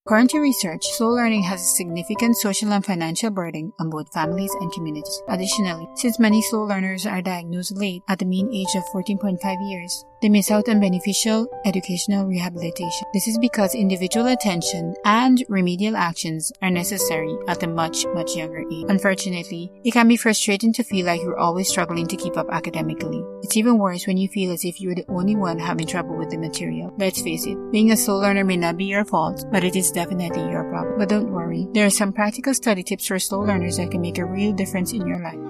According to research, slow learning has a significant social and financial burden on both families and communities. Additionally, since many slow learners are diagnosed late at the mean age of 14.5 years, they miss out on beneficial educational rehabilitation. This is because individual attention and remedial actions are necessary at a much younger age. Unfortunately, it can be frustrating to feel like you're always struggling to keep up academically. It's even worse when you feel as if you're the only one having trouble with the material. Let's face it, being a slow learner may not be your fault, but it is definitely your problem. But don't worry, there are some practical study tips for slow learners that can make a real difference in your life.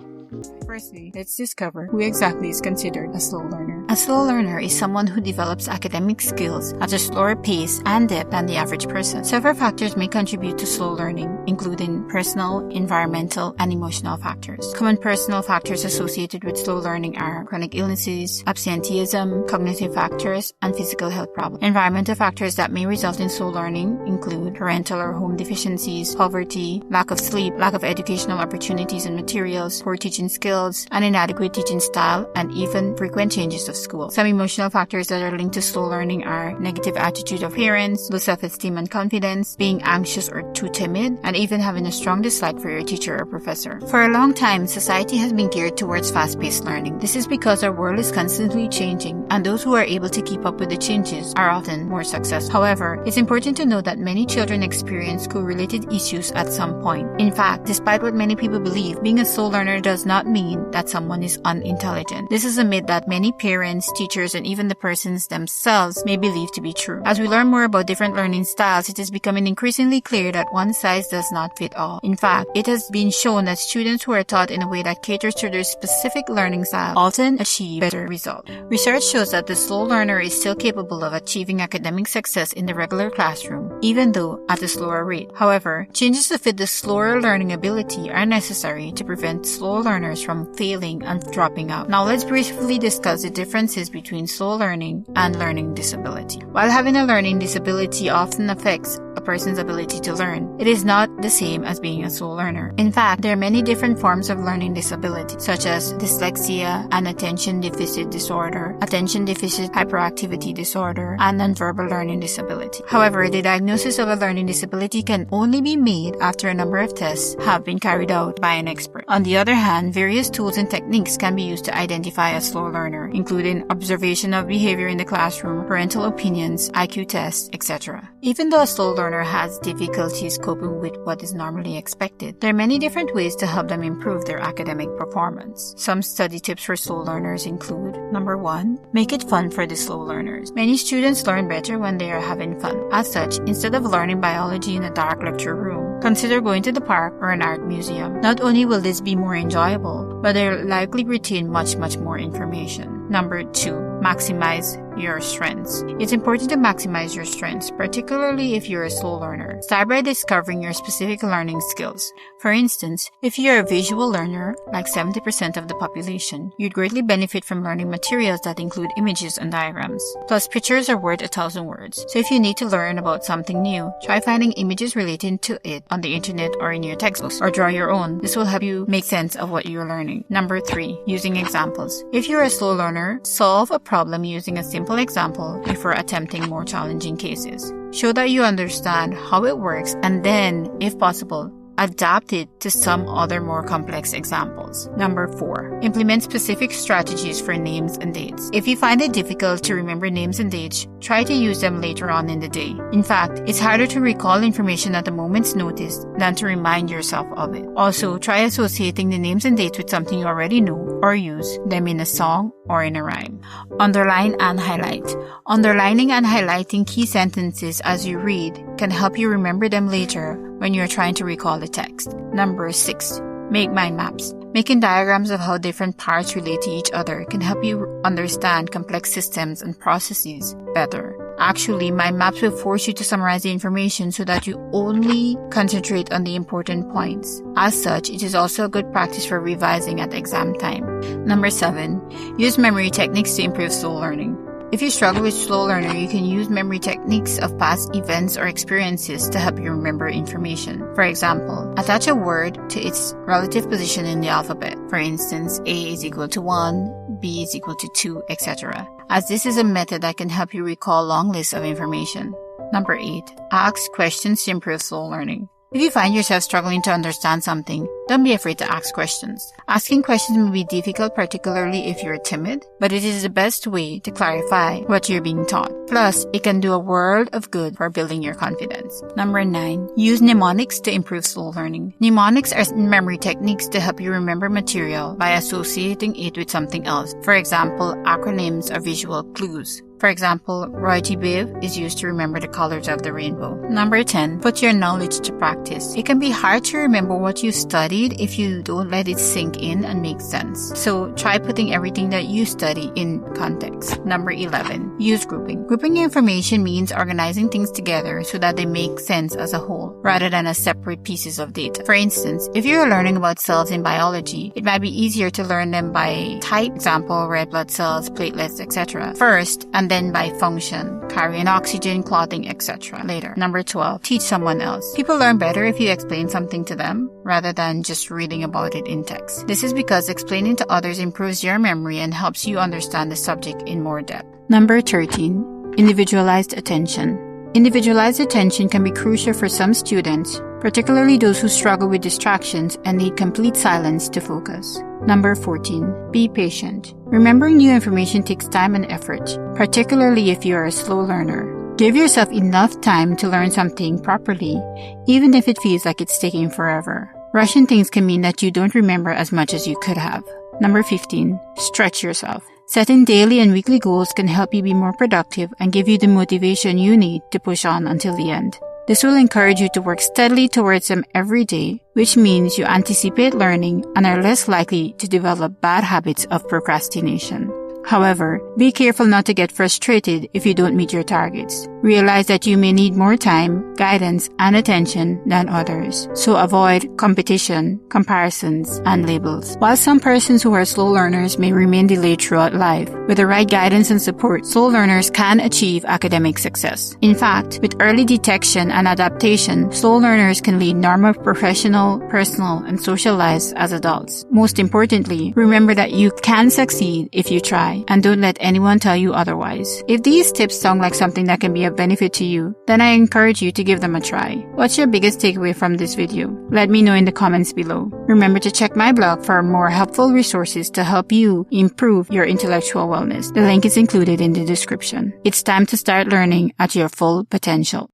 Firstly, let's discover who exactly is considered a slow learner. A slow learner is someone who develops academic skills at a slower pace and depth than the average person. Several factors may contribute to slow learning, including personal, environmental, and emotional factors. Common personal factors associated with slow learning are chronic illnesses, absenteeism, cognitive factors, and physical health problems. Environmental factors that may result in slow learning include parental or home deficiencies, poverty, lack of sleep, lack of educational opportunities and materials, poor teaching skills, an inadequate teaching style, and even frequent changes of school. Some emotional factors that are linked to slow learning are negative attitude of parents, low self-esteem and confidence, being anxious or too timid, and even having a strong dislike for your teacher or professor. For a long time, society has been geared towards fast-paced learning. This is because our world is constantly changing, and those who are able to keep up with the changes are often more successful. However, it's important to note that many children experience school-related issues at some point. In fact, despite what many people believe, being a slow learner does not mean that someone is unintelligent. This is a myth that many parents, teachers, and even the persons themselves may believe to be true. As we learn more about different learning styles, it is becoming increasingly clear that one size does not fit all. In fact, it has been shown that students who are taught in a way that caters to their specific learning style often achieve better results. Research shows that the slow learner is still capable of achieving academic success in the regular classroom, even though at a slower rate. However, changes to fit the slower learning ability are necessary to prevent slow learners from failing and dropping out. Now let's briefly discuss the differences between slow learning and learning disability. While having a learning disability often affects a person's ability to learn, it is not the same as being a slow learner. In fact, there are many different forms of learning disability, such as dyslexia and attention deficit disorder, attention deficit hyperactivity disorder, and nonverbal learning disability. However, the diagnosis of a learning disability can only be made after a number of tests have been carried out by an expert. On the other hand, various tools and techniques can be used to identify a slow learner, including observation of behavior in the classroom, parental opinions, IQ tests, etc. Even though a slow learner has difficulties coping with what is normally expected, there are many different ways to help them improve their academic performance. Some study tips for slow learners include: number 1, make it fun for the slow learners. Many students learn better when they are having fun. As such, instead of learning biology in a dark lecture room, consider going to the park or an art museum. Not only will this be more enjoyable, but they'll likely retain much more information. Number 2, maximize your strengths. It's important to maximize your strengths, particularly if you're a slow learner. Start by discovering your specific learning skills. For instance, if you're a visual learner, like 70% of the population, you'd greatly benefit from learning materials that include images and diagrams. Plus, pictures are worth 1,000 words. So if you need to learn about something new, try finding images relating to it on the internet or in your textbooks, or draw your own. This will help you make sense of what you're learning. Number 3, using examples. If you're a slow learner, solve a problem using a simple example before attempting more challenging cases. Show that you understand how it works, and then, if possible, adapt it to some other more complex examples. Number 4, implement specific strategies for names and dates. If you find it difficult to remember names and dates, try to use them later on in the day. In fact, it's harder to recall information at a moment's notice than to remind yourself of it. Also, try associating the names and dates with something you already know, or use them in a song or in a rhyme. Underline and highlight. Underlining and highlighting key sentences as you read can help you remember them later when you're trying to recall the text. Number 6, make mind maps. Making diagrams of how different parts relate to each other can help you understand complex systems and processes better. Actually, mind maps will force you to summarize the information so that you only concentrate on the important points. As such, it is also a good practice for revising at exam time. Number 7, use memory techniques to improve slow learning. If you struggle with slow learner, you can use memory techniques of past events or experiences to help you remember information. For example, attach a word to its relative position in the alphabet. For instance, A is equal to 1, B is equal to 2, etc. As this is a method that can help you recall long lists of information. Number 8. Ask questions to improve slow learning. If you find yourself struggling to understand something, don't be afraid to ask questions. Asking questions may be difficult, particularly if you're timid, but it is the best way to clarify what you're being taught. Plus, it can do a world of good for building your confidence. Number 9. Use mnemonics to improve slow learning. Mnemonics are memory techniques to help you remember material by associating it with something else. For example, acronyms are visual clues. For example, Roy G. Biv is used to remember the colors of the rainbow. Number 10. Put your knowledge to practice. It can be hard to remember what you studied if you don't let it sink in and make sense. So try putting everything that you study in context. Number 11. Use grouping. Grouping information means organizing things together so that they make sense as a whole, rather than as separate pieces of data. For instance, if you're learning about cells in biology, it might be easier to learn them by type, example, red blood cells, platelets, etc. first, and then by function, carrying oxygen, clotting, etc. later. Number 12. Teach someone else. People learn better if you explain something to them rather than just reading about it in text. This is because explaining to others improves your memory and helps you understand the subject in more depth. Number 13. Individualized attention. Individualized attention can be crucial for some students, particularly those who struggle with distractions and need complete silence to focus. Number 14. Be patient. Remembering new information takes time and effort, particularly if you are a slow learner. Give yourself enough time to learn something properly, even if it feels like it's taking forever. Rushing things can mean that you don't remember as much as you could have. Number 15. Stretch yourself. Setting daily and weekly goals can help you be more productive and give you the motivation you need to push on until the end. This will encourage you to work steadily towards them every day, which means you anticipate learning and are less likely to develop bad habits of procrastination. However, be careful not to get frustrated if you don't meet your targets. Realize that you may need more time, guidance, and attention than others. So avoid competition, comparisons, and labels. While some persons who are slow learners may remain delayed throughout life, with the right guidance and support, slow learners can achieve academic success. In fact, with early detection and adaptation, slow learners can lead normal professional, personal, and social lives as adults. Most importantly, remember that you can succeed if you try, and don't let anyone tell you otherwise. If these tips sound like something that can be of benefit to you, then I encourage you to give them a try. What's your biggest takeaway from this video? Let me know in the comments below. Remember to check my blog for more helpful resources to help you improve your intellectual wellness. The link is included in the description. It's time to start learning at your full potential.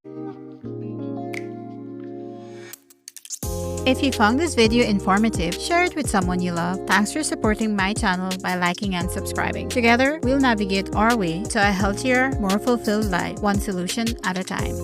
If you found this video informative, share it with someone you love. Thanks for supporting my channel by liking and subscribing. Together, we'll navigate our way to a healthier, more fulfilled life, one solution at a time.